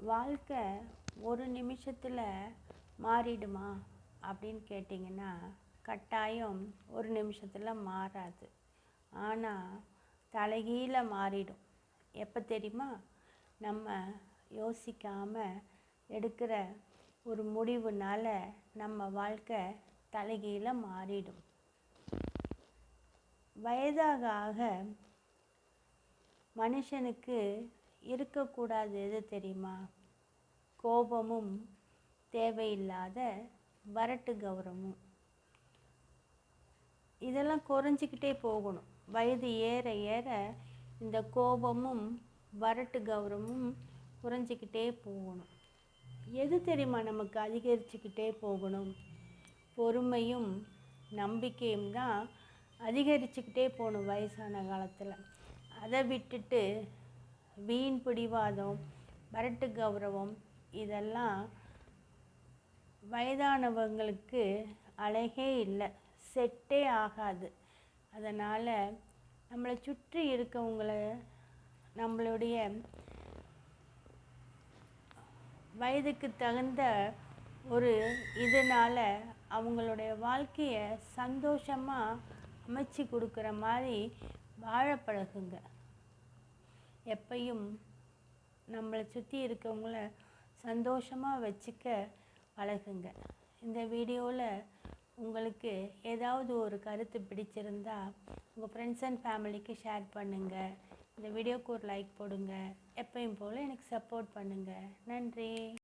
வாழ்க்கை ஒரு நிமிஷத்தில் மாறிடுமா அப்படின்னு கேட்டிங்கன்னா, கட்டாயம் ஒரு நிமிஷத்தில் மாறாது. ஆனால் தலைகீழ மாறிடும். எப்போ தெரியுமா? நம்ம யோசிக்காமல் எடுக்கிற ஒரு முடிவுனால நம்ம வாழ்க்கை தலைகீழ மாறிடும். வயதாக ஆக மனுஷனுக்கு இருக்கக்கூடாது எது தெரியுமா? கோபமும் தேவையில்லாத வரட்டு கௌரவமும். இதெல்லாம் குறைஞ்சிக்கிட்டே போகணும். வயது ஏற ஏற இந்த கோபமும் வரட்டு கௌரவமும் குறைஞ்சிக்கிட்டே போகணும். எது தெரியுமா நமக்கு அதிகரிச்சுக்கிட்டே போகணும்? பொறுமையும் நம்பிக்கையும் தான் அதிகரிச்சுக்கிட்டே போகணும் வயசான காலத்தில். அதை விட்டுட்டு வீண் பிடிவாதம், வரட்டு கௌரவம் இதெல்லாம் வயதானவங்களுக்கு அழகே இல்லை, செட்டே ஆகாது. அதனால் நம்மளை சுற்றி இருக்கவங்கள நம்மளுடைய வயதுக்கு தகுந்த ஒரு இதனால் அவங்களுடைய வாழ்க்கையை சந்தோஷமாக அமைச்சு கொடுக்குற மாதிரி வாழ பழகுங்க. எப்பையும் நம்மளை சுற்றி இருக்கவங்கள சந்தோஷமாக வச்சுக்க பழகுங்க. இந்த வீடியோவில் உங்களுக்கு ஏதாவது ஒரு கருத்து பிடிச்சிருந்தா உங்கள் ஃப்ரெண்ட்ஸ் அண்ட் ஃபேமிலிக்கு ஷேர் பண்ணுங்கள். இந்த வீடியோவுக்கு ஒரு லைக் போடுங்க. எப்பயும் போல் எனக்கு சப்போர்ட் பண்ணுங்கள். நன்றி.